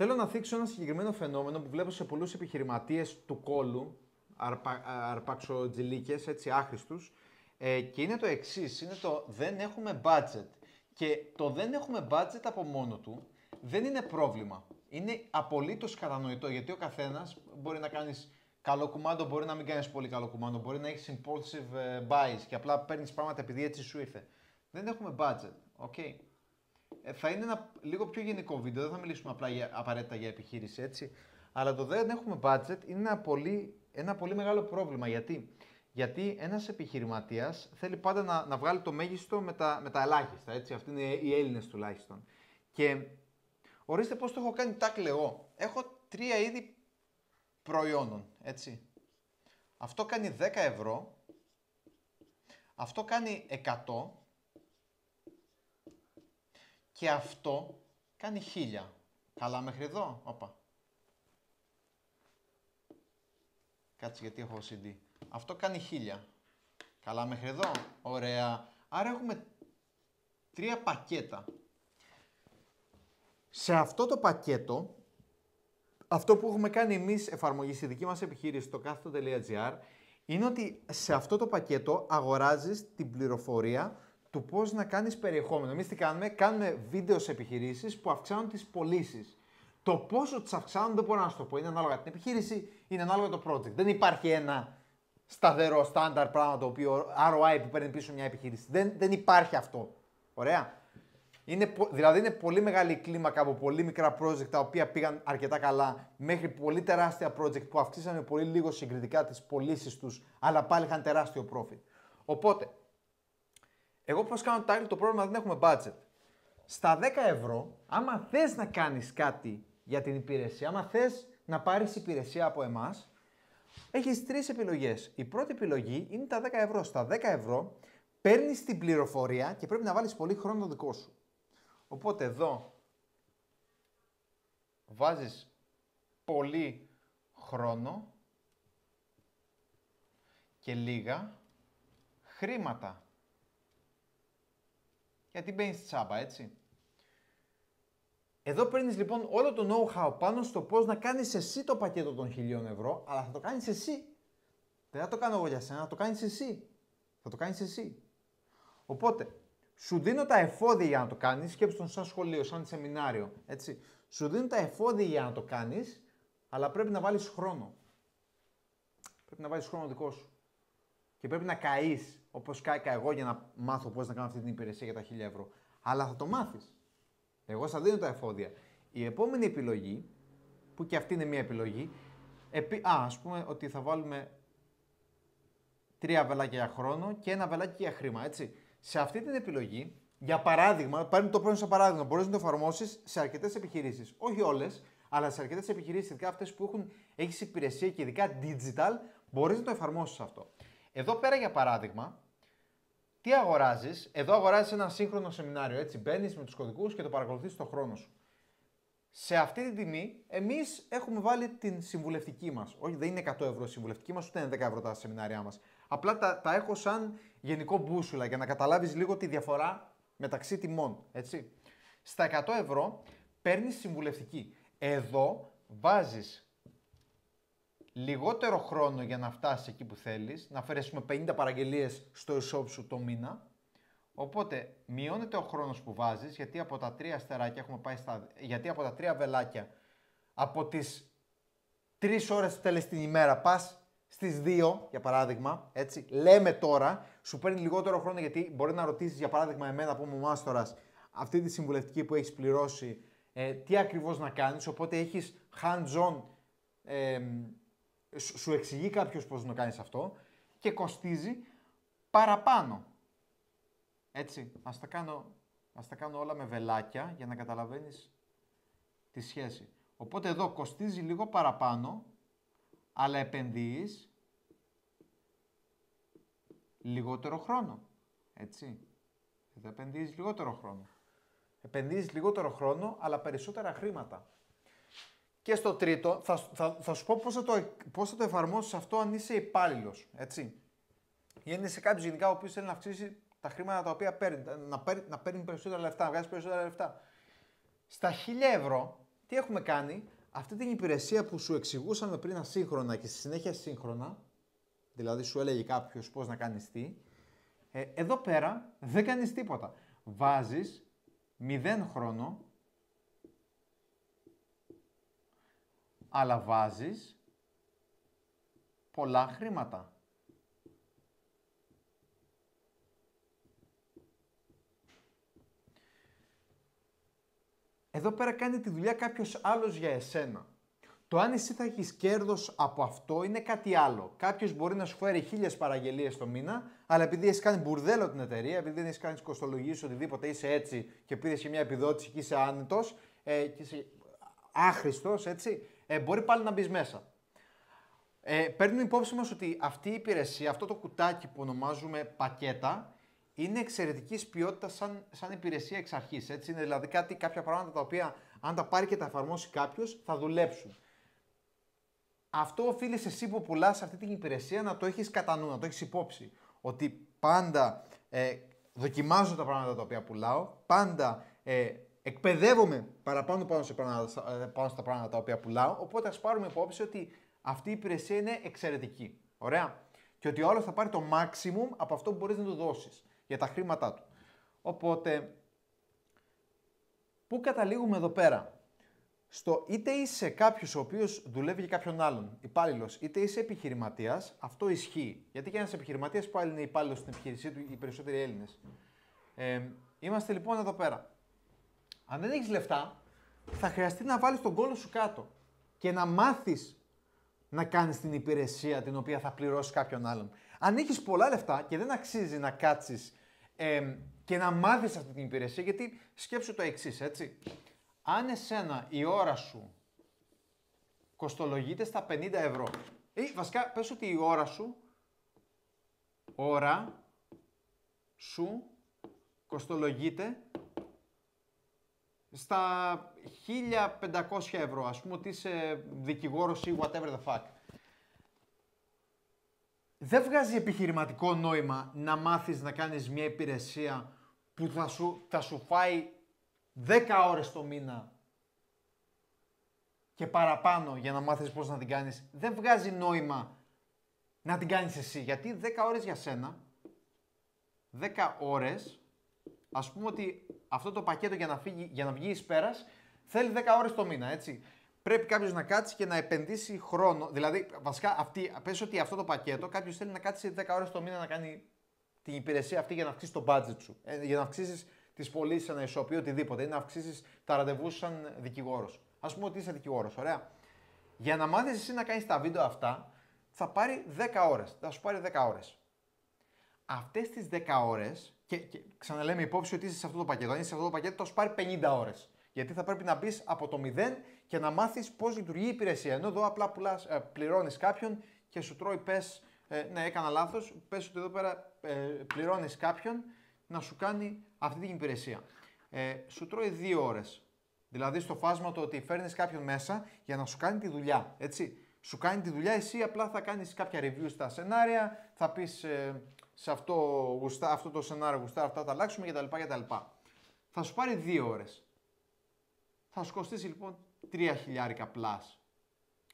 Θέλω να θίξω ένα συγκεκριμένο φαινόμενο που βλέπω σε πολλούς επιχειρηματίες του κόλου, αρπαξοτζηλίκες, έτσι άχρηστους, και είναι το εξής, είναι το δεν έχουμε budget. Και το δεν έχουμε budget από μόνο του δεν είναι πρόβλημα. Είναι απολύτως κατανοητό, γιατί ο καθένας μπορεί να κάνεις καλό κουμάντο, μπορεί να μην κάνεις πολύ καλό κουμάντο, μπορεί να έχεις impulsive buys και απλά παίρνεις πράγματα επειδή έτσι σου ήρθε. Δεν έχουμε budget, okay. Θα είναι ένα λίγο πιο γενικό βίντεο, δεν θα μιλήσουμε απλά απαραίτητα για επιχείρηση, έτσι. Αλλά το δεν έχουμε budget είναι ένα πολύ μεγάλο πρόβλημα. Γιατί ένας επιχειρηματίας θέλει πάντα να βγάλει το μέγιστο με τα ελάχιστα, έτσι. Αυτοί είναι οι Έλληνες τουλάχιστον. Και ορίστε πώς το έχω κάνει τάκλε εγώ. Έχω 3 είδη προϊόντων, έτσι. Αυτό κάνει 10 ευρώ, αυτό κάνει 100 και αυτό κάνει 1000. Καλά μέχρι εδώ, όπα. Κάτσε γιατί έχω CD. Αυτό κάνει 1000. Καλά μέχρι εδώ, ωραία. Άρα έχουμε 3 πακέτα. Σε αυτό το πακέτο, αυτό που έχουμε κάνει εμείς εφαρμογή στη δική μας επιχείρηση, το κάθετο.gr, είναι ότι σε αυτό το πακέτο αγοράζεις την πληροφορία του πώς να κάνεις περιεχόμενο. Εμείς τι κάνουμε, κάνουμε βίντεο σε επιχειρήσεις που αυξάνουν τις πωλήσεις. Το πόσο τις αυξάνουν δεν μπορώ να σου το πω. Είναι ανάλογα την επιχείρηση, είναι ανάλογα το project. Δεν υπάρχει ένα σταθερό, στάνταρ πράγμα το οποίο ROI που παίρνει πίσω μια επιχείρηση. Δεν υπάρχει αυτό. Ωραία. Δηλαδή είναι πολύ μεγάλη κλίμακα από πολύ μικρά project τα οποία πήγαν αρκετά καλά μέχρι πολύ τεράστια project που αυξήσανε πολύ λίγο συγκριτικά τις πωλήσεις τους, αλλά πάλι είχαν τεράστιο profit. Οπότε, εγώ πώς κάνω το πρόβλημα δεν έχουμε budget. Στα 10 ευρώ, άμα θες να κάνεις κάτι για την υπηρεσία, άμα θες να πάρεις υπηρεσία από εμάς, έχεις 3 επιλογές. Η πρώτη επιλογή είναι τα 10 ευρώ. Στα 10 ευρώ παίρνεις την πληροφορία και πρέπει να βάλεις πολύ χρόνο δικό σου. Οπότε εδώ βάζεις πολύ χρόνο και λίγα χρήματα. Γιατί μπαίνεις τσάμπα, έτσι. Εδώ παίρνεις λοιπόν όλο το know-how πάνω στο πώς να κάνεις εσύ το πακέτο των 1000 ευρώ, αλλά θα το κάνεις εσύ. Δεν θα το κάνω εγώ για σένα, θα το κάνεις εσύ. Θα το κάνεις εσύ. Οπότε, σου δίνω τα εφόδια για να το κάνεις, σκέψου τον σαν σχολείο, σαν σεμινάριο, έτσι. Σου δίνω τα εφόδια για να το κάνεις, αλλά πρέπει να βάλεις χρόνο. Πρέπει να βάλεις χρόνο δικό σου. Και πρέπει να καείς, όπως κάηκα εγώ για να μάθω πώς να κάνω αυτή την υπηρεσία για τα 1000 ευρώ. Αλλά θα το μάθεις. Εγώ θα δίνω τα εφόδια. Η επόμενη επιλογή, που και αυτή είναι μια επιλογή, ας πούμε ότι θα βάλουμε 3 βελάκια για χρόνο και 1 βελάκι για χρήμα, έτσι. Σε αυτή την επιλογή, για παράδειγμα, παίρνω το πρώτο σαν παράδειγμα, μπορείς να το εφαρμόσεις σε αρκετές επιχειρήσεις. Όχι όλες, αλλά σε αρκετές επιχειρήσεις, ειδικά αυτές που έχεις υπηρεσία και ειδικά digital, μπορείς να το εφαρμόσεις αυτό. Εδώ πέρα, για παράδειγμα, τι αγοράζεις? Εδώ αγοράζεις ένα σύγχρονο σεμινάριο, έτσι. Μπαίνεις με τους κωδικούς και το παρακολουθείς στον χρόνο σου. Σε αυτή την τιμή, εμείς έχουμε βάλει την συμβουλευτική μας. Όχι, δεν είναι 100 ευρώ η συμβουλευτική μας, ούτε είναι 10 ευρώ τα σεμινάρια μας. Απλά τα έχω σαν γενικό μπούσουλα για να καταλάβεις λίγο τη διαφορά μεταξύ τιμών, έτσι. Στα 100 ευρώ παίρνεις συμβουλευτική. Εδώ βάζεις λιγότερο χρόνο για να φτάσεις εκεί που θέλεις, να φέρεις με 50 παραγγελίες στο e-shop σου το μήνα. Οπότε μειώνεται ο χρόνος που βάζεις, γιατί από τα 3 αστεράκια έχουμε πάει γιατί από τα 3 βελάκια, από τις 3 ώρες που θέλεις την ημέρα, πας στις 2, για παράδειγμα, έτσι, λέμε τώρα, σου παίρνει λιγότερο χρόνο, γιατί μπορεί να ρωτήσεις, για παράδειγμα, εμένα που είμαι μάστορας, αυτή τη συμβουλευτική που έχεις πληρώσει, τι ακριβώς να κάνεις, οπότε έχεις hands-on, σου εξηγεί κάποιος πώς να κάνεις αυτό και κοστίζει παραπάνω. Έτσι, ας τα κάνω όλα με βελάκια για να καταλαβαίνεις τη σχέση. Οπότε εδώ κοστίζει λίγο παραπάνω, αλλά επενδύεις λιγότερο χρόνο. Έτσι, εδώ επενδύεις λιγότερο χρόνο. Επενδύεις λιγότερο χρόνο, αλλά περισσότερα χρήματα. Και στο τρίτο, θα σου πω πώς θα το εφαρμόσεις αυτό αν είσαι υπάλληλος, έτσι. Είναι σε κάποιος γενικά ο οποίος θέλει να αυξήσει τα χρήματα τα οποία παίρνει, να παίρνει περισσότερα λεφτά, να βγάζει περισσότερα λεφτά. Στα 1000 ευρώ, τι έχουμε κάνει, αυτή την υπηρεσία που σου εξηγούσαμε πριν ασύγχρονα και στη συνέχεια σύγχρονα, δηλαδή σου έλεγε κάποιος πώς να κάνεις τι, εδώ πέρα δεν κάνεις τίποτα. Βάζεις 0 χρόνο, αλλά βάζεις πολλά χρήματα. Εδώ πέρα κάνει τη δουλειά κάποιος άλλος για εσένα. Το αν εσύ θα έχεις κέρδος από αυτό είναι κάτι άλλο. Κάποιος μπορεί να σου φέρει 1000 παραγγελίες το μήνα, αλλά επειδή έχεις κάνει μπουρδέλο την εταιρεία, επειδή δεν έχεις κάνει κοστολογίες, οτιδήποτε, είσαι έτσι και πήρες και μια επιδότηση και είσαι άνετος και είσαι άχρηστος, έτσι, μπορεί πάλι να μπεις μέσα. Παίρνουμε υπόψη μας ότι αυτή η υπηρεσία, αυτό το κουτάκι που ονομάζουμε πακέτα, είναι εξαιρετικής ποιότητας σαν υπηρεσία εξ αρχής. Έτσι. Είναι δηλαδή κάποια πράγματα τα οποία αν τα πάρει και τα εφαρμόσει κάποιος θα δουλέψουν. Αυτό οφείλεις εσύ που πουλάς αυτή την υπηρεσία να το έχεις κατά νου, να το έχεις υπόψη. Ότι πάντα δοκιμάζω τα πράγματα τα οποία πουλάω, πάντα εκπαιδεύομαι παραπάνω πάνω στα πράγματα τα οποία πουλάω, οπότε ας πάρουμε υπόψη ότι αυτή η υπηρεσία είναι εξαιρετική. Ωραία. Και ότι ο άλλος θα πάρει το maximum από αυτό που μπορείς να του δώσεις για τα χρήματά του. Οπότε, πού καταλήγουμε εδώ πέρα? Στο είτε είσαι κάποιος ο οποίος δουλεύει για κάποιον άλλον, υπάλληλος, είτε είσαι επιχειρηματίας, αυτό ισχύει. Γιατί και ένας επιχειρηματίας πάλι είναι υπάλληλος στην επιχείρησή του, οι περισσότεροι Έλληνες. Είμαστε λοιπόν εδώ πέρα. Αν δεν έχεις λεφτά, θα χρειαστεί να βάλεις τον κόλλο σου κάτω και να μάθεις να κάνεις την υπηρεσία την οποία θα πληρώσεις κάποιον άλλον. Αν έχεις πολλά λεφτά και δεν αξίζει να κάτσεις και να μάθεις αυτή την υπηρεσία, γιατί σκέψου το εξής, έτσι. Αν εσένα η ώρα σου κοστολογείται στα 50 ευρώ, ή βασικά πες ότι η ώρα σου κοστολογείται στα 1500 ευρώ, ας πούμε ότι είσαι δικηγόρος ή whatever the fuck. Δεν βγάζει επιχειρηματικό νόημα να μάθεις να κάνεις μια υπηρεσία που θα σου φάει 10 ώρες το μήνα και παραπάνω για να μάθεις πώς να την κάνεις. Δεν βγάζει νόημα να την κάνεις εσύ, γιατί 10 ώρες για σένα, 10 ώρες, ας πούμε ότι αυτό το πακέτο για να βγει εις πέρας θέλει 10 ώρες το μήνα, έτσι. Πρέπει κάποιος να κάτσει και να επενδύσει χρόνο. Δηλαδή, βασικά, πες ότι αυτό το πακέτο κάποιος θέλει να κάτσει 10 ώρες το μήνα να κάνει την υπηρεσία αυτή για να αυξήσει το budget σου. Για να αυξήσεις τις πωλήσεις σε ένα ισοπείο, οτιδήποτε. Ή να αυξήσεις τα ραντεβού σου σαν δικηγόρος. Ας πούμε ότι είσαι δικηγόρος, ωραία. Για να μάθεις εσύ να κάνεις τα βίντεο αυτά, θα πάρει 10 ώρες. Θα σου πάρει 10 ώρες. Αυτές τις 10 ώρες, και ξαναλέμε υπόψη ότι είσαι σε αυτό το πακέτο. Αν είσαι σε αυτό το πακέτο, θα σου πάρει 50 ώρες. Γιατί θα πρέπει να μπεις από το 0 και να μάθεις πώς λειτουργεί η υπηρεσία. Ενώ εδώ απλά πληρώνεις κάποιον και σου τρώει, πες, ναι, έκανα λάθος, πες ότι εδώ πέρα πληρώνεις κάποιον να σου κάνει αυτή την υπηρεσία. Σου τρώει 2 ώρες. Δηλαδή στο φάσμα το ότι φέρνεις κάποιον μέσα για να σου κάνει τη δουλειά. Έτσι. Σου κάνει τη δουλειά, εσύ απλά θα κάνεις κάποια review στα σενάρια, θα πεις σε αυτό το σενάριο γουστά, αυτά τα αλλάξουμε κτλ. Θα σου πάρει 2 ώρες. Θα σου κοστίσει λοιπόν 3.000 πλάς.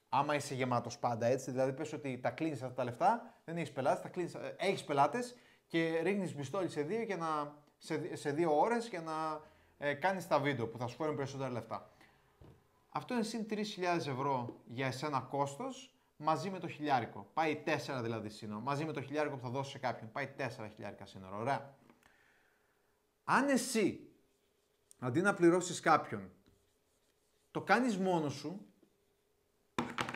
Άμα είσαι γεμάτος πάντα, έτσι, δηλαδή πες ότι τα κλείνεις αυτά τα λεφτά, δεν έχεις πελάτες, έχεις πελάτες και ρίχνεις πιστόλι σε 2 ώρες για να κάνεις τα βίντεο που θα σου φέρουν περισσότερα λεφτά. Αυτό είναι συν 3.000 ευρώ για εσένα κόστος, μαζί με το χιλιάρικο. Πάει 4 δηλαδή σύνορο. Μαζί με το χιλιάρικο που θα δώσεις σε κάποιον. Πάει 4 χιλιάρικα σύνορο. Ωραία. Αν εσύ, αντί να πληρώσεις κάποιον, το κάνεις μόνος σου,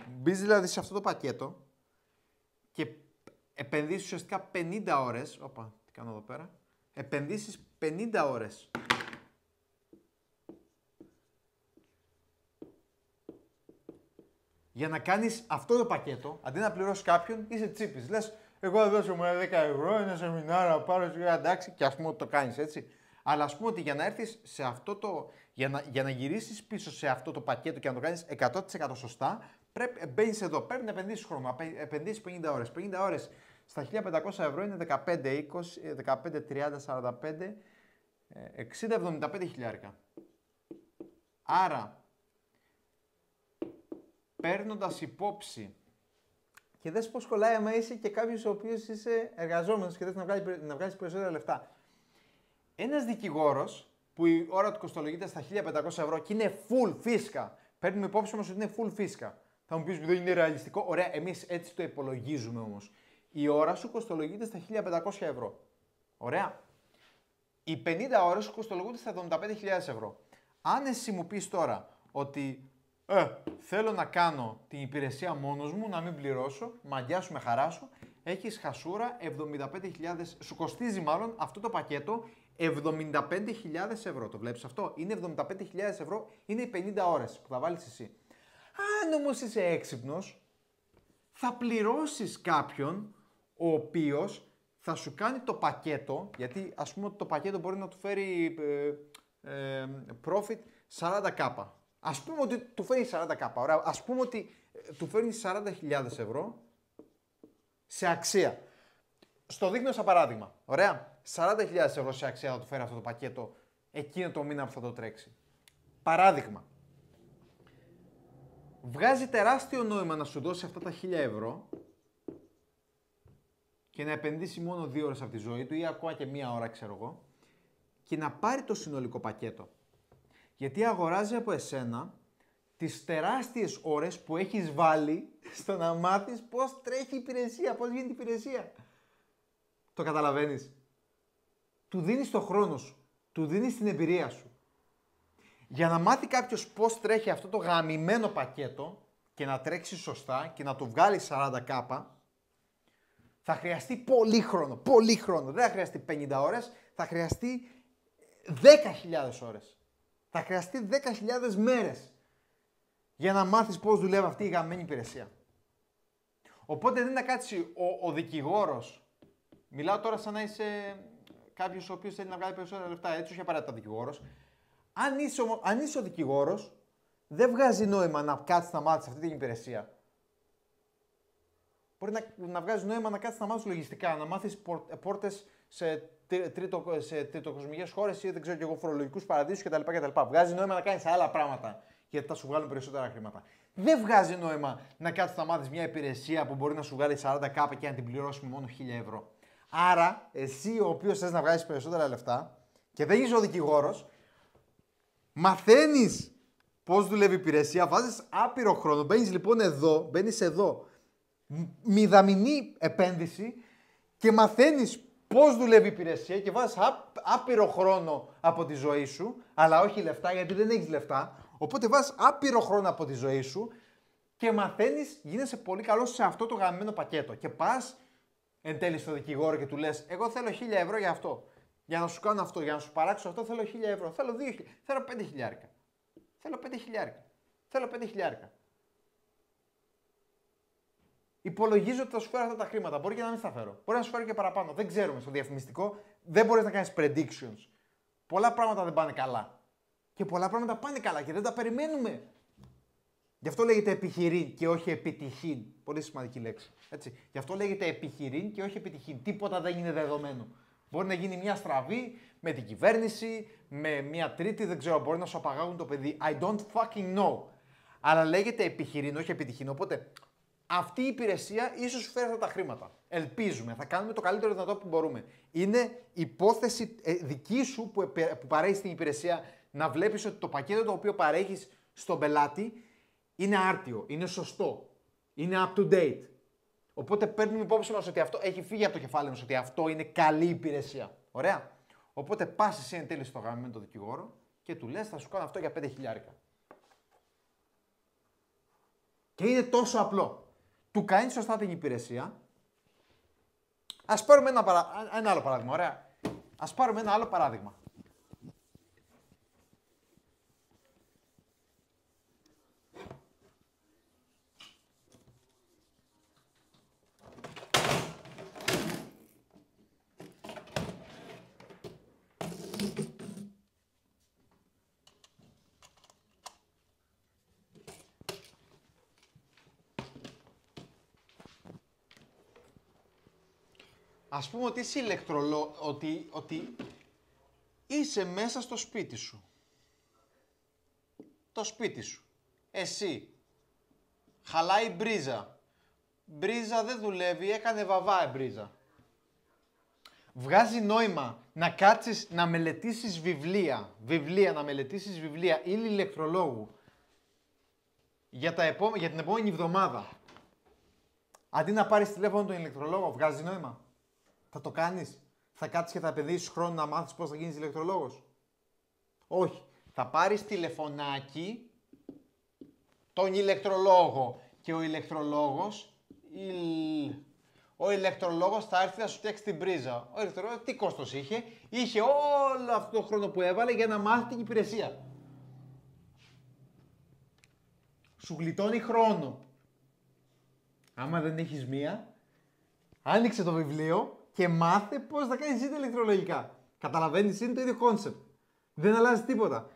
μπεις δηλαδή σε αυτό το πακέτο και επενδύσεις ουσιαστικά 50 ώρες, τι κάνω εδώ πέρα, επενδύσεις 50 ώρες για να κάνεις αυτό το πακέτο, αντί να πληρώσεις κάποιον, είσαι τσίπης. Λες, εγώ θα δώσω μόνο 10 ευρώ, ένα σεμινάριο να πάρω, εντάξει, και ας πούμε ότι το κάνεις έτσι. Αλλά ας πούμε ότι για να έρθεις σε αυτό για να γυρίσεις πίσω σε αυτό το πακέτο και να το κάνεις 100% σωστά, μπαίνεις εδώ, πρέπει να επενδύσεις χρόνο, να επενδύσεις 50 ώρες. 50 ώρες στα 1.500 ευρώ είναι 15, 20, 15, 30, 45, 60, 75 χιλιάρικα. Άρα, παίρνοντας υπόψη. Και δες πώς κολλάει άμα είσαι και κάποιος ο οποίος είσαι εργαζόμενος και θες να βγάλεις περισσότερα λεφτά. Ένας δικηγόρος που η ώρα του κοστολογείται στα 1.500 ευρώ και είναι full φίσκα. Παίρνουμε υπόψη μας ότι είναι full φίσκα. Θα μου πεις ότι δεν είναι ρεαλιστικό. Ωραία, εμείς έτσι το υπολογίζουμε όμως. Η ώρα σου κοστολογείται στα 1.500 ευρώ. Ωραία. Οι 50 ώρες σου κοστολογούνται στα 75.000 ευρώ. Αν εσύ μου πεις τώρα ότι θέλω να κάνω την υπηρεσία μόνος μου, να μην πληρώσω, μαγιά σου με χαρά σου, έχεις χασούρα 75.000, σου κοστίζει μάλλον αυτό το πακέτο 75.000 ευρώ. Το βλέπεις αυτό? Είναι 75.000 ευρώ, είναι οι 50 ώρες που θα βάλεις εσύ. Αν όμως είσαι έξυπνος, θα πληρώσεις κάποιον ο οποίος θα σου κάνει το πακέτο, γιατί ας πούμε ότι το πακέτο μπορεί να του φέρει profit 40k. Ας πούμε ότι του φέρει 40k. Ωραία. Ας πούμε ότι του φέρνει 40.000 ευρώ σε αξία. Στο δείχνω σαν παράδειγμα. Ωραία. 40.000 ευρώ σε αξία θα του φέρει αυτό το πακέτο εκείνο το μήνα που θα το τρέξει. Παράδειγμα. Βγάζει τεράστιο νόημα να σου δώσει αυτά τα 1.000 ευρώ και να επενδύσει μόνο 2 ώρες από τη ζωή του ή ακόμα και 1 ώρα, ξέρω εγώ, και να πάρει το συνολικό πακέτο. Γιατί αγοράζει από εσένα τις τεράστιες ώρες που έχεις βάλει στο να μάθεις πώς τρέχει η υπηρεσία, πώς γίνεται η υπηρεσία. Το καταλαβαίνεις? Του δίνεις το χρόνο σου, του δίνεις την εμπειρία σου. Για να μάθει κάποιος πώς τρέχει αυτό το γαμημένο πακέτο και να τρέξει σωστά και να το βγάλει 40k, θα χρειαστεί πολύ χρόνο, πολύ χρόνο. Δεν θα χρειαστεί 50 ώρες, θα χρειαστεί 10.000 ώρες. Θα χρειαστεί 10.000 μέρες για να μάθεις πώς δουλεύει αυτή η γαμμένη υπηρεσία. Οπότε δεν είναι να κάτσει ο δικηγόρος. Μιλάω τώρα σαν να είσαι κάποιος ο οποίος θέλει να βγάλει περισσότερα λεφτά, έτσι, όχι απαραίτητα δικηγόρος. Αν είσαι ο δικηγόρος, δεν βγάζει νόημα να κάτσεις να μάθεις αυτή την υπηρεσία. Μπορεί να βγάζει νόημα να κάτσεις να μάθεις λογιστικά, να μάθεις πόρτες σε τριτοκοσμικές χώρες ή δεν ξέρω και εγώ φορολογικούς παραδείσους κτλ. Βγάζει νόημα να κάνεις άλλα πράγματα γιατί θα σου βγάλουν περισσότερα χρήματα. Δεν βγάζει νόημα να κάτσεις να μάθεις μια υπηρεσία που μπορεί να σου βγάλει 40k και να την πληρώσεις με μόνο 1.000 ευρώ. Άρα, εσύ ο οποίος θες να βγάλεις περισσότερα λεφτά και δεν είσαι ο δικηγόρος, μαθαίνεις πώς δουλεύει η υπηρεσία, βάζεις άπειρο χρόνο, μπαίνεις εδώ, μηδαμινή επένδυση και μαθαίνεις πώς δουλεύει η υπηρεσία και βάζεις άπειρο χρόνο από τη ζωή σου, αλλά όχι λεφτά γιατί δεν έχεις λεφτά, οπότε βάζεις άπειρο χρόνο από τη ζωή σου και μαθαίνεις, γίνεσαι πολύ καλός σε αυτό το γαμμένο πακέτο και πας εν τέλει στο δικηγόρο και του λες εγώ θέλω 1.000 ευρώ για αυτό, για να σου κάνω αυτό, για να σου παράξω αυτό θέλω 1.000 ευρώ, θέλω 2.000, θέλω 5.000. Θέλω 5.000. Θέλω 5.000. Υπολογίζω ότι θα σου φέρω αυτά τα χρήματα. Μπορεί και να μην στα φέρω. Μπορεί να σου φέρω και παραπάνω. Δεν ξέρουμε στο διαφημιστικό. Δεν μπορείς να κάνεις predictions. Πολλά πράγματα δεν πάνε καλά. Και πολλά πράγματα πάνε καλά και δεν τα περιμένουμε. Γι' αυτό λέγεται επιχειρήν και όχι επιτυχήν. Πολύ σημαντική λέξη. Έτσι. Γι' αυτό λέγεται επιχειρήν και όχι επιτυχήν. Τίποτα δεν είναι δεδομένο. Μπορεί να γίνει μια στραβή με την κυβέρνηση, με μια τρίτη, δεν ξέρω, μπορεί να σου απαγάγουν το παιδί. I don't fucking know. Αλλά λέγεται επιχειρήν, όχι επιτυχήν. Οπότε αυτή η υπηρεσία ίσως σου φέρει αυτά τα χρήματα. Ελπίζουμε. Θα κάνουμε το καλύτερο δυνατό που μπορούμε. Είναι υπόθεση δική σου που παρέχεις την υπηρεσία να βλέπεις ότι το πακέτο το οποίο παρέχεις στον πελάτη είναι άρτιο, είναι σωστό, είναι up to date. Οπότε παίρνουμε υπόψη μας ότι αυτό έχει φύγει από το κεφάλι μας, ότι αυτό είναι καλή υπηρεσία. Ωραία. Οπότε πας εσύ εν τέλει στο γαμμένο τον δικηγόρο και του λες θα σου κάνω αυτό για 5.000. Και είναι τόσο απλό. Του κάνεις σωστά την υπηρεσία. Ας πάρουμε ένα άλλο παράδειγμα, ωραία. Ας πάρουμε ένα άλλο παράδειγμα. Ας πούμε ότι είσαι ότι είσαι μέσα στο σπίτι σου. Το σπίτι σου. Εσύ. Χαλάει μπρίζα. Μπρίζα δεν δουλεύει, έκανε βαβά μπρίζα. Βγάζει νόημα να κάτσεις να μελετήσεις βιβλία, να μελετήσεις βιβλία ύλη ηλεκτρολόγου για την επόμενη εβδομάδα. Αντί να πάρεις τηλέφωνο τον ηλεκτρολόγο, βγάζει νόημα. Θα το κάνεις. Θα κάτσεις και θα επενδύσεις χρόνο να μάθεις πώς θα γίνεις ηλεκτρολόγος. Όχι. Θα πάρεις τηλεφωνάκι τον ηλεκτρολόγο και ο ηλεκτρολόγος θα έρθει να σου φτιάξει την πρίζα. Ο ηλεκτρολόγος τι κόστος είχε? Είχε όλο αυτό το χρόνο που έβαλε για να μάθει την υπηρεσία. Σου γλιτώνει χρόνο. Άμα δεν έχεις μία, άνοιξε το βιβλίο και μάθε πώς θα κάνεις ζήτα ηλεκτρολογικά. Καταλαβαίνεις, είναι το ίδιο κόνσεπτ. Δεν αλλάζει τίποτα.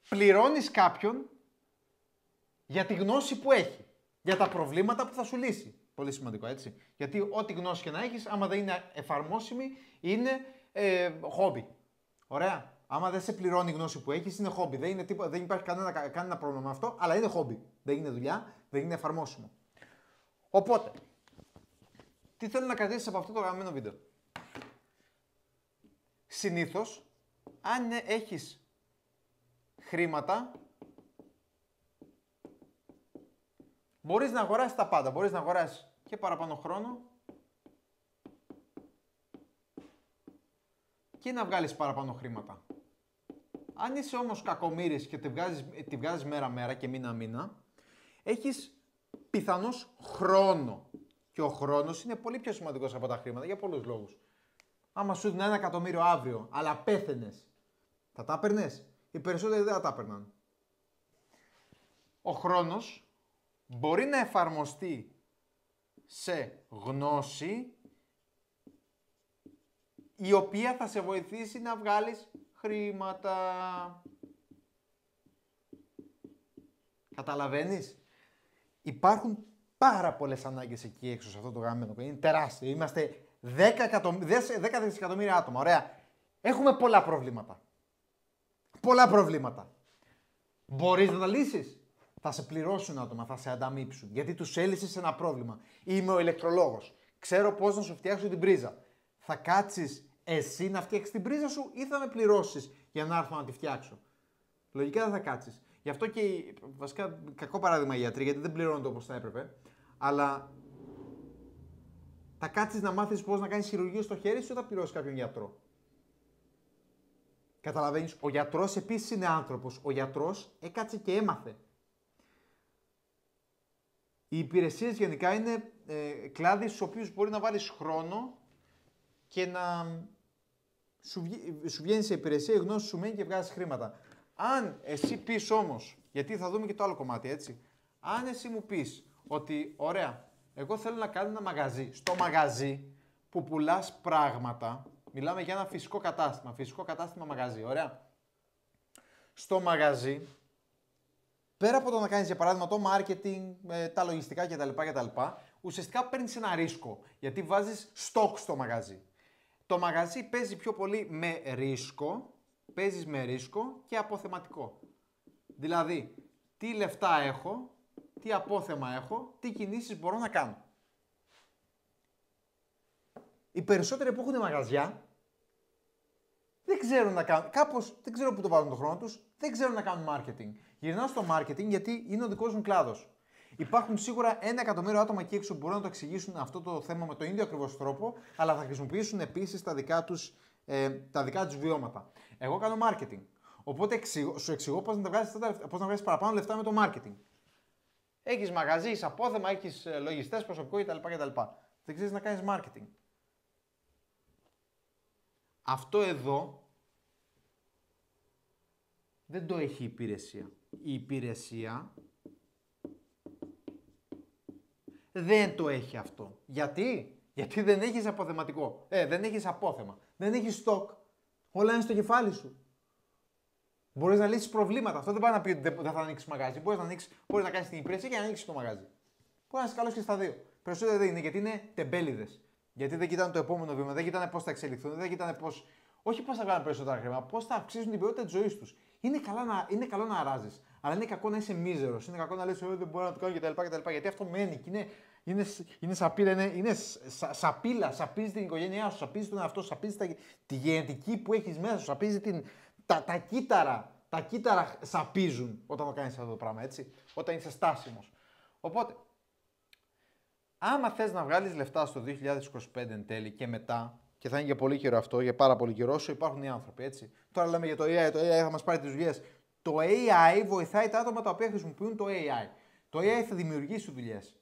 Πληρώνεις κάποιον για τη γνώση που έχει. Για τα προβλήματα που θα σου λύσει. Πολύ σημαντικό, έτσι. Γιατί ό,τι γνώση και να έχεις, άμα δεν είναι εφαρμόσιμη, είναι χόμπι. Ωραία. Άμα δεν σε πληρώνει η γνώση που έχεις, είναι χόμπι. Δεν υπάρχει κανένα πρόβλημα με αυτό, αλλά είναι χόμπι. Δεν είναι δουλειά, δεν είναι εφαρμόσιμο. Οπότε, τι θέλω να κρατήσεις από αυτό το γραμμένο βίντεο? Συνήθως, αν έχεις χρήματα, μπορείς να αγοράσεις τα πάντα. Μπορείς να αγοράσεις και παραπάνω χρόνο και να βγάλεις παραπάνω χρήματα. Αν είσαι όμως κακομοίρης και τη βγάζεις μέρα-μέρα και μήνα-μήνα, έχεις πιθανώς χρόνο. Και ο χρόνος είναι πολύ πιο σημαντικός από τα χρήματα για πολλούς λόγους. Άμα σου δίνει 1 εκατομμύριο αύριο, αλλά πέθαινες, θα τα έπαιρνες? Οι περισσότεροι δεν θα τα έπαιρναν. Ο χρόνος μπορεί να εφαρμοστεί σε γνώση η οποία θα σε βοηθήσει να βγάλεις χρήματα. Καταλαβαίνεις? Υπάρχουν πάρα πολλές ανάγκες εκεί έξω σε αυτό το γαμμένο. Είναι τεράστιο. Είμαστε 10 δισεκατομμύρια άτομα. Ωραία. Έχουμε πολλά προβλήματα. Πολλά προβλήματα. Μπορείς να τα λύσεις? Θα σε πληρώσουν άτομα, θα σε ανταμείψουν. Γιατί τους έλυσες ένα πρόβλημα. Είμαι ο ηλεκτρολόγος. Ξέρω πώς να σου φτιάξω την πρίζα. Θα κάτσεις εσύ να φτιάξεις την πρίζα σου ή θα με πληρώσεις για να έρθω να τη φτιάξω? Λογικά δεν θα κάτσεις. Γι' αυτό και βασικά κακό παράδειγμα οι γιατροί, γιατί δεν πληρώνονται όπως θα έπρεπε. Αλλά θα κάτσεις να μάθεις πώς να κάνεις χειρουργείο στο χέρι σου ή θα πληρώσεις κάποιον γιατρό? Καταλαβαίνεις, ο γιατρός επίσης είναι άνθρωπος. Ο γιατρός έκατσε και έμαθε. Οι υπηρεσίες γενικά είναι κλάδοι στους οποίους μπορεί να βάλεις χρόνο και να σου βγαίνει σε υπηρεσία, η γνώση σου μένει και βγάζεις χρήματα. Αν εσύ πεις όμως, γιατί θα δούμε και το άλλο κομμάτι, έτσι. Αν εσύ μου πεις ότι, ωραία, εγώ θέλω να κάνω ένα μαγαζί. Στο μαγαζί που πουλάς πράγματα, μιλάμε για ένα φυσικό κατάστημα μαγαζί, ωραία. Στο μαγαζί, πέρα από το να κάνεις για παράδειγμα το marketing, τα λογιστικά κτλ. Ουσιαστικά παίρνεις ένα ρίσκο, γιατί βάζεις stock στο μαγαζί. Το μαγαζί παίζει πιο πολύ με ρίσκο, παίζεις με ρίσκο και αποθεματικό. Δηλαδή, τι λεφτά έχω, τι απόθεμα έχω, τι κινήσεις μπορώ να κάνω. Οι περισσότεροι που έχουν μαγαζιά δεν ξέρουν να κάνουν, δεν ξέρω πού το βάζουν τον χρόνο τους, δεν ξέρουν να κάνουν marketing. Γυρνάω στο marketing γιατί είναι ο δικός μου κλάδος. Υπάρχουν σίγουρα 1 εκατομμύριο άτομα εκεί έξω που μπορούν να το εξηγήσουν αυτό το θέμα με τον ίδιο ακριβώς τρόπο, αλλά θα χρησιμοποιήσουν επίσης τα δικά τους βιώματα. Εγώ κάνω marketing. Οπότε σου εξηγώ πώς να βγάλεις παραπάνω λεφτά με το marketing. Έχεις μαγαζί, είσαι απόθεμα, έχεις λογιστές, προσωπικό κτλ. Δεν ξέρεις να κάνεις marketing. Αυτό εδώ δεν το έχει η υπηρεσία. Η υπηρεσία δεν το έχει αυτό. Γιατί? Γιατί δεν έχεις αποθεματικό. Δεν έχεις απόθεμα. Δεν έχεις stock. Όλα είναι στο κεφάλι σου. Μπορείς να λύσεις προβλήματα. Αυτό δεν πάει να πει ότι δεν θα ανοίξεις μαγάζι. Μπορείς να κάνεις την υπηρεσία και να ανοίξεις το μαγάζι. Μπορεί να είσαι καλός και στα δύο. Περισσότερο δεν είναι γιατί είναι τεμπέληδες. Γιατί δεν κοιτάνε το επόμενο βήμα, δεν κοιτάνε πώς θα εξελιχθούν, δεν κοιτάνε όχι πώς θα βγάλουν περισσότερα χρήματα, πώς θα αυξήσουν την ποιότητα της ζωής τους. Είναι καλό να αράζεις, Αλλά είναι κακό να είσαι μίζερος. Είναι κακό να λες δεν μπορώ να το κάνω κτλ. Γιατί αυτό μένει και είναι σαπίλα, είναι σαπίλα. Σαπίζει την οικογένειά σου, σαπίζει τον εαυτό σου, σαπίζει τη γενετική που έχεις μέσα σου, σαπίζει τα κύτταρα. Τα κύτταρα σαπίζουν όταν το κάνεις αυτό το πράγμα, έτσι. Όταν είσαι στάσιμος. Οπότε, άμα θες να βγάλεις λεφτά στο 2025 εν τέλει και μετά, και θα είναι για πολύ καιρό αυτό, για πάρα πολύ καιρό, όσο υπάρχουν οι άνθρωποι, έτσι. Τώρα λέμε για το AI θα μας πάρει τις δουλειές. Το AI βοηθάει τα άτομα τα οποία χρησιμοποιούν το AI. Το AI θα δημιουργήσει δουλειές.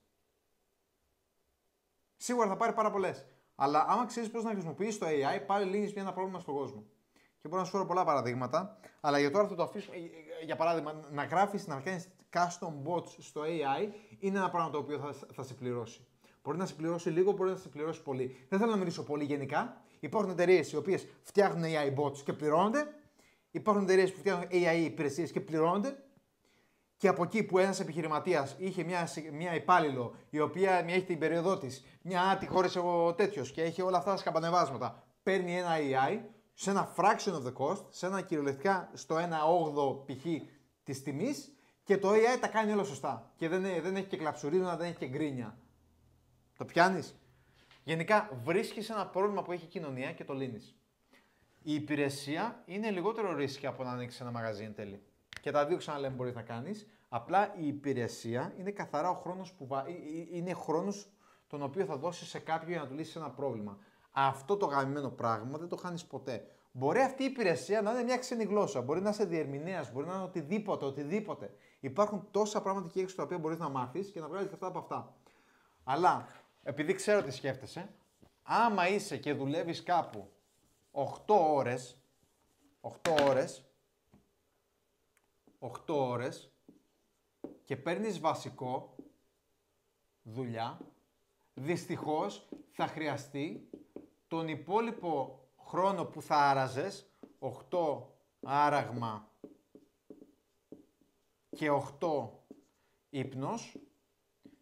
Σίγουρα θα πάρει πάρα πολλές. Αλλά άμα ξέρεις πώς να χρησιμοποιήσεις το AI, πάλι λύνεις ένα πρόβλημα στον κόσμο. Και μπορώ να σου φέρω πολλά παραδείγματα, αλλά για τώρα θα το αφήσουμε. Για παράδειγμα, να γράφεις, να κάνεις custom bots στο AI είναι ένα πράγμα το οποίο θα σε πληρώσει. Μπορεί να σε πληρώσει λίγο, μπορεί να σε πληρώσει πολύ. Δεν θέλω να μιλήσω πολύ γενικά. Υπάρχουν εταιρείες οι οποίες φτιάχνουν AI bots και πληρώνονται. Υπάρχουν εταιρείες που φτιάχνουν AI υπηρεσίες και πληρώνονται. Και από εκεί που ένας επιχειρηματίας είχε μια υπάλληλο η οποία έχει την περίοδό της, μια τη χώρισε ο τέτοιος και έχει όλα αυτά τα σκαμπανεβάσματα, παίρνει ένα AI σε ένα fraction of the cost, σε ένα κυριολεκτικά στο 1/8 π.χ. της τιμής και το AI τα κάνει όλα σωστά. Και δεν έχει και κλαψουρίνα, δεν έχει και γκρίνια. Το πιάνεις. Γενικά βρίσκεις ένα πρόβλημα που έχει η κοινωνία και το λύνεις. Η υπηρεσία είναι λιγότερο ρίσκη από να ανοίξεις ένα μαγαζί εν τέλει. Και τα δύο ξαναλέμε μπορείς να κάνεις. Απλά η υπηρεσία είναι καθαρά ο χρόνος είναι χρόνος τον οποίο θα δώσεις σε κάποιον για να του λύσεις ένα πρόβλημα. Αυτό το γαμμένο πράγμα δεν το χάνεις ποτέ. Μπορεί αυτή η υπηρεσία να είναι μια ξένη γλώσσα, μπορεί να είσαι διερμηνέας, μπορεί να είναι οτιδήποτε. Υπάρχουν τόσα πράγματα εκεί έξω τα οποία μπορείς να μάθεις και να βγάλεις αυτά από αυτά. Αλλά επειδή ξέρω τι σκέφτεσαι, άμα είσαι και δουλεύεις κάπου 8 ώρες και παίρνεις βασικό δουλειά, δυστυχώς θα χρειαστεί τον υπόλοιπο χρόνο που θα άραζες, 8 άραγμα και 8 ύπνος,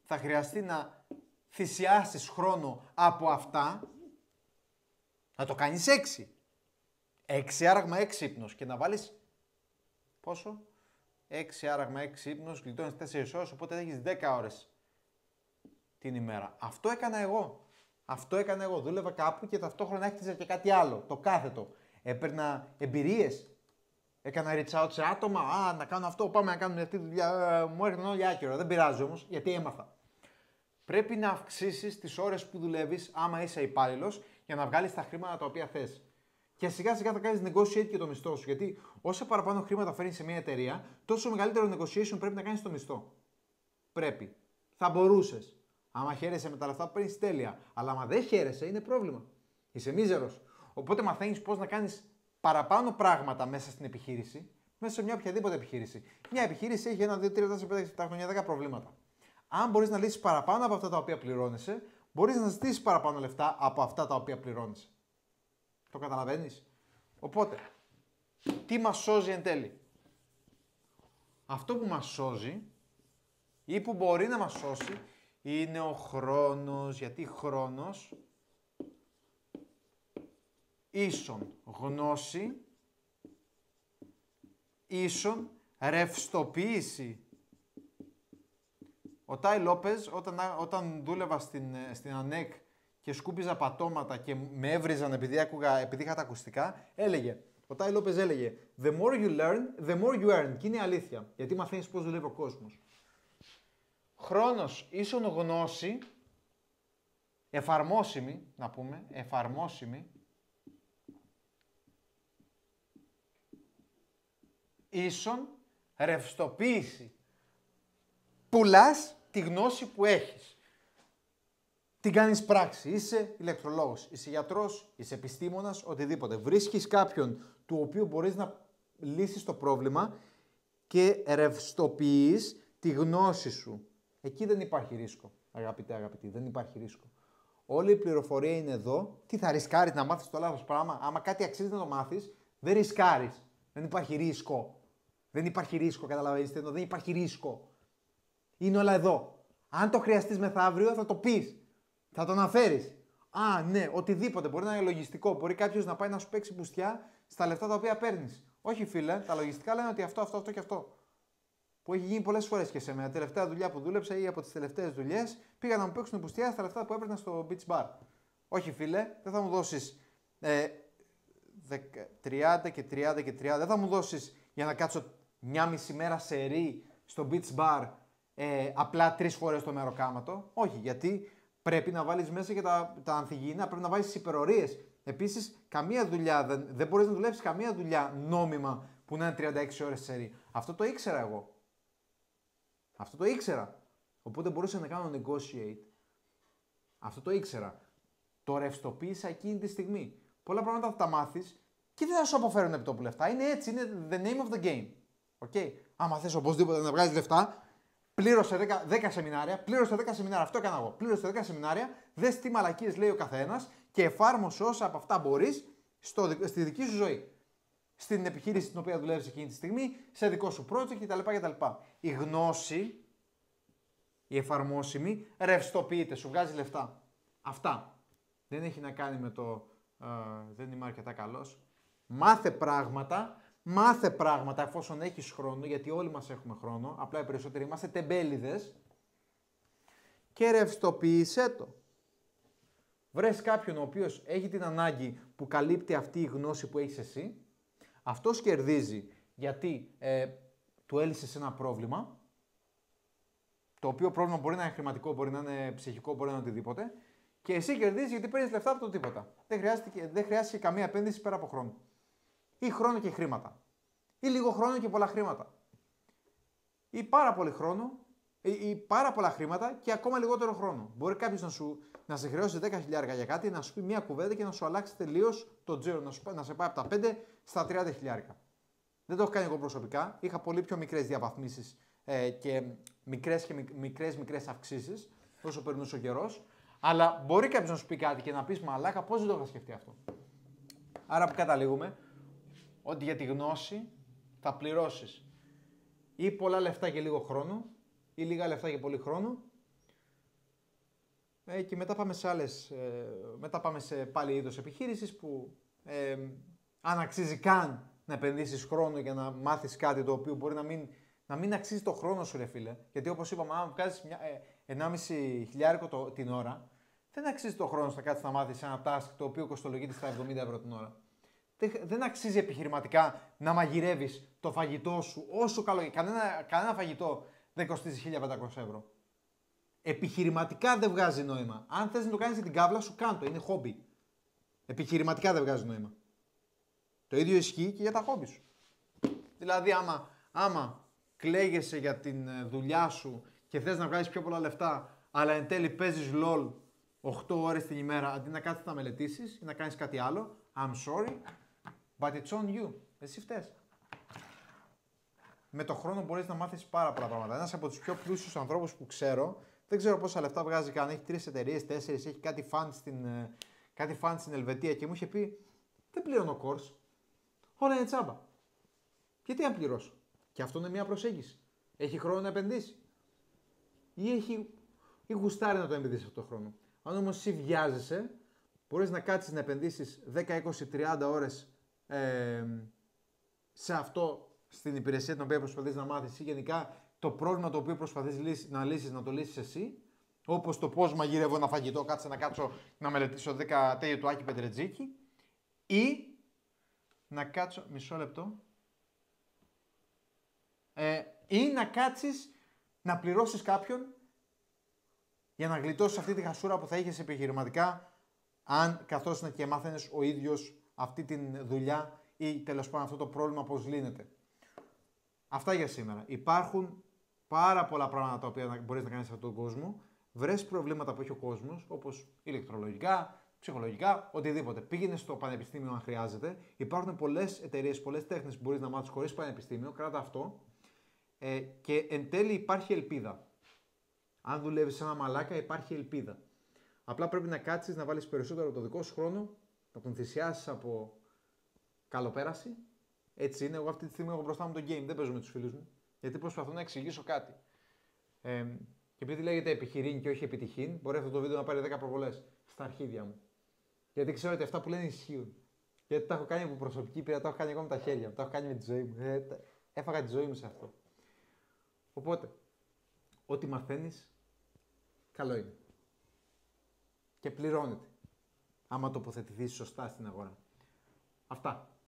θα χρειαστεί να θυσιάσεις χρόνο από αυτά, να το κάνεις 6. 6 άραγμα, 6 ύπνος και να βάλεις πόσο? 6 άραγμα, 6 ύπνος, γλιτώνεις 4 ώρες, οπότε έχεις 10 ώρες την ημέρα. Αυτό έκανα εγώ. Δούλευα κάπου και ταυτόχρονα έκτιζα και κάτι άλλο, το κάθετο. Έπαιρνα εμπειρίες. Έκανα reach out σε άτομα. Να κάνω αυτό, πάμε να κάνουμε αυτή τη δουλειά. Μου έρχονταν όλοι άκυρο. Δεν πειράζει όμως, γιατί έμαθα. Πρέπει να αυξήσεις τις ώρες που δουλεύεις, άμα είσαι υπάλληλος, για να βγάλεις τα χρήματα τα οποία θες. Και σιγά σιγά θα κάνεις negotiate και το μισθό σου. Γιατί όσο παραπάνω χρήματα φέρνεις σε μια εταιρεία, τόσο μεγαλύτερο negotiation πρέπει να κάνεις το μισθό. Πρέπει. Θα μπορούσες. Άμα χαίρεσαι με τα λεφτά που παίρνεις, τέλεια. Αλλά άμα δεν χαίρεσαι, είναι πρόβλημα. Είσαι μίζερος. Οπότε μαθαίνεις πώς να κάνεις παραπάνω πράγματα μέσα στην επιχείρηση, μέσα σε μια οποιαδήποτε επιχείρηση. Μια επιχείρηση έχει 1, 2, 3, 4, 5, 6, 7 χρόνια, 10 προβλήματα. Αν μπορείς να λύσεις παραπάνω από αυτά τα οποία πληρώνεσαι, μπορείς να ζητήσεις παραπάνω λεφτά από αυτά τα οποία πληρώνεσαι. Το καταλαβαίνεις? Οπότε, τι μας σώζει εν τέλει? Αυτό που μας σώζει ή που μπορεί να μας σώσει είναι ο χρόνος, γιατί χρόνος ίσον γνώση ίσον ρευστοποίηση. Ο Τάι Λόπεζ όταν δούλευα στην ΑΝΕΚ και σκούπιζα πατώματα και με έβριζαν επειδή είχα τα ακουστικά, ο Τάι Λόπεζ έλεγε «The more you learn, the more you earn». Και είναι αλήθεια, γιατί μαθαίνεις πώς δουλεύει ο κόσμος. Χρόνος ίσον γνώση, εφαρμόσιμη, να πούμε, εφαρμόσιμη, ίσον ρευστοποίηση. Πουλάς τη γνώση που έχεις. Την κάνεις πράξη. Είσαι ηλεκτρολόγος, είσαι γιατρός, είσαι επιστήμονας, οτιδήποτε. Βρίσκεις κάποιον του οποίου μπορείς να λύσεις το πρόβλημα και ρευστοποιείς τη γνώση σου. Εκεί δεν υπάρχει ρίσκο, αγαπητοί, δεν υπάρχει ρίσκο. Όλη η πληροφορία είναι εδώ. Τι θα ρισκάρεις να μάθεις το λάθος πράγμα? Άμα κάτι αξίζει να το μάθεις, δεν ρισκάρεις. Δεν υπάρχει ρίσκο. Δεν υπάρχει ρίσκο, καταλαβαίνεις? Δεν υπάρχει ρίσκο. Είναι όλα εδώ. Αν το χρειαστείς μεθαύριο, θα το πεις. Θα το αναφέρεις. Α, ναι, οτιδήποτε. Μπορεί να είναι λογιστικό. Μπορεί κάποιος να πάει να σου παίξει πουστιά στα λεφτά τα οποία παίρνεις. Όχι, φίλε, τα λογιστικά λένε ότι αυτό και αυτό. που έχει γίνει πολλές φορές και σε μια τελευταία δουλειά που δούλεψα ή από τις τελευταίες δουλειές, πήγα να μου παίξουν πουστιά στα λεφτά που έπαιρνα στο beach bar. Όχι φίλε, δεν θα μου δώσεις 30 και 30 και 30, δεν θα μου δώσεις για να κάτσω μια μισή μέρα σε ρί στο beach bar απλά 3 φορές το μεροκάματο. Όχι, γιατί πρέπει να βάλεις μέσα και τα ανθυγιεινά, πρέπει να βάλεις τις υπερορίες. Επίσης, καμία δουλειά, δεν μπορείς να δουλέψεις καμία δουλειά νόμιμα που να είναι 36 ώρες σε ρί. Αυτό το ήξερα εγώ. Αυτό το ήξερα. Οπότε μπορούσα να κάνω negotiate. Αυτό το ήξερα. Το ρευστοποίησα εκείνη τη στιγμή. Πολλά πράγματα θα τα μάθεις και δεν θα σου αποφέρουν επιτόπου λεφτά. Είναι έτσι, είναι the name of the game. Okay. Άμα θες οπωσδήποτε να βγάλεις λεφτά, πλήρωσε 10 σεμινάρια, αυτό έκανα εγώ. Πλήρωσε 10 σεμινάρια, δες τι μαλακίες λέει ο καθένας και εφάρμοσε όσα από αυτά μπορείς στη δική σου ζωή. Στην επιχείρηση την οποία δουλεύεις εκείνη τη στιγμή, σε δικό σου project κτλ. Η γνώση, η εφαρμόσιμη, ρευστοποιείται, σου βγάζει λεφτά. Αυτά. Δεν έχει να κάνει με το δεν είμαι αρκετά καλός. Μάθε πράγματα εφόσον έχεις χρόνο, γιατί όλοι μας έχουμε χρόνο, απλά οι περισσότεροι είμαστε τεμπέληδες και ρευστοποίησέ το. Βρες κάποιον ο οποίος έχει την ανάγκη που καλύπτει αυτή η γνώση που έχεις εσύ, αυτός κερδίζει γιατί του έλυσες ένα πρόβλημα, το οποίο πρόβλημα μπορεί να είναι χρηματικό, μπορεί να είναι ψυχικό, μπορεί να είναι οτιδήποτε, και εσύ κερδίζεις γιατί παίρνεις λεφτά από το τίποτα. Δεν χρειάζεται καμία επένδυση πέρα από χρόνο. Ή χρόνο και χρήματα. Ή λίγο χρόνο και πολλά χρήματα. Ή πάρα πολύ χρόνο, ή πάρα πολλά χρήματα και ακόμα λιγότερο χρόνο. Μπορεί κάποιος να σε χρεώσει 10.000 για κάτι, να σου πει μια κουβέντα και να σου αλλάξει τελείως το τζίρο, να σε πάει από τα 5 στα 30.000. Δεν το έχω κάνει εγώ προσωπικά. Είχα πολύ πιο μικρές διαβαθμίσεις και μικρές αυξήσεις όσο περνούσε ο καιρός. Αλλά μπορεί κάποιος να σου πει κάτι και να πεις μαλάκα, πώς δεν το είχα σκεφτεί αυτό. Άρα που καταλήγουμε, ότι για τη γνώση θα πληρώσεις ή πολλά λεφτά και λίγο χρόνο ή λίγα λεφτά και πολύ χρόνο και μετά πάμε σε άλλες, μετά πάμε σε πάλι είδος επιχείρησης που αν αξίζει καν να επενδύσεις χρόνο για να μάθεις κάτι το οποίο μπορεί να μην αξίζει το χρόνο σου ρε φίλε. Γιατί όπως είπαμε, αν βγάζεις 1.500 την ώρα, δεν αξίζει το χρόνο να κάτσεις να μάθεις ένα task το οποίο κοστολογείται στα 70 ευρώ την ώρα. Δεν αξίζει επιχειρηματικά να μαγειρεύεις το φαγητό σου όσο καλό. Κανένα φαγητό δεν κοστίζει 1.500 ευρώ. Επιχειρηματικά δεν βγάζει νόημα. Αν θες να το κάνεις για την κάβλα σου, κάντο. Είναι χόμπι. Επιχειρηματικά δεν βγάζει νόημα. Το ίδιο ισχύει και για τα χόμπι σου. Δηλαδή, άμα κλαίγεσαι για την δουλειά σου και θες να βγάλεις πιο πολλά λεφτά, αλλά εν τέλει παίζεις LOL 8 ώρες την ημέρα αντί να κάτσεις να μελετήσεις ή να κάνεις κάτι άλλο, I'm sorry, but it's on you. Εσύ φταίς. Με το χρόνο μπορείς να μάθεις πάρα πολλά πράγματα. Ένας από τους πιο πλούσιους ανθρώπους που ξέρω, δεν ξέρω πόσα λεφτά βγάζει καν, έχει 3 εταιρείες, 4, έχει κάτι fund στην Ελβετία και μου είχε πει δεν πληρώνω course, όλα είναι τσάμπα. Γιατί αν πληρώσω? Και αυτό είναι μια προσέγγιση. Έχει χρόνο να επενδύσει. Ή γουστάρει να το επενδύσει αυτό το χρόνο. Αν όμως εσύ βιάζεσαι, μπορείς να κάτσεις να επενδύσεις 10, 20, 30 ώρες σε αυτό, στην υπηρεσία την οποία προσπαθείς να μάθεις ή γενικά το πρόβλημα το οποίο προσπαθείς να λύσεις, να το λύσεις εσύ, όπως το πώς μαγειρεύω ένα φαγητό, να κάτσω να μελετήσω 10 τέλειο του Άκη Πετρετζίκη, ή να κάτσω, μισό λεπτό, ή να κάτσεις να πληρώσεις κάποιον για να γλιτώσεις αυτή τη χασούρα που θα είχες επιχειρηματικά αν καθόσουν και μάθαινες ο ίδιος αυτή τη δουλειά ή τέλος πάντων αυτό το πρόβλημα πώς λύνεται. Αυτά για σήμερα. Υπάρχουν πάρα πολλά πράγματα τα οποία μπορείς να κάνεις σε αυτόν τον κόσμο. Βρες προβλήματα που έχει ο κόσμος, όπως ηλεκτρολογικά, ψυχολογικά, οτιδήποτε. Πήγαινε στο πανεπιστήμιο αν χρειάζεται. Υπάρχουν πολλές εταιρείες, πολλές τέχνες που μπορείς να μάθεις χωρίς πανεπιστήμιο. Κράτα αυτό. Και εν τέλει υπάρχει ελπίδα. Αν δουλεύεις σε ένα μαλάκα, υπάρχει ελπίδα. Απλά πρέπει να κάτσεις να βάλεις περισσότερο το δικό σου χρόνο, να τον θυσιάσεις από καλοπέραση. Έτσι είναι. Εγώ αυτή τη στιγμή έχω μπροστά μου το game, δεν παίζω με τους φίλους μου. Γιατί προσπαθώ να εξηγήσω κάτι. Και επειδή λέγεται επιχειρήν και όχι επιτυχήν, μπορεί αυτό το βίντεο να πάρει 10 προβολές στα αρχίδια μου. Γιατί ξέρω ότι αυτά που λένε ισχύουν. Γιατί τα έχω κάνει από προσωπική πείρα, τα έχω κάνει εγώ με τα χέρια μου, τα έχω κάνει με τη ζωή μου. Έφαγα τη ζωή μου σε αυτό. Οπότε, ό,τι μαθαίνεις, καλό είναι. Και πληρώνεται. Άμα τοποθετηθείς σωστά στην αγορά. Αυτά.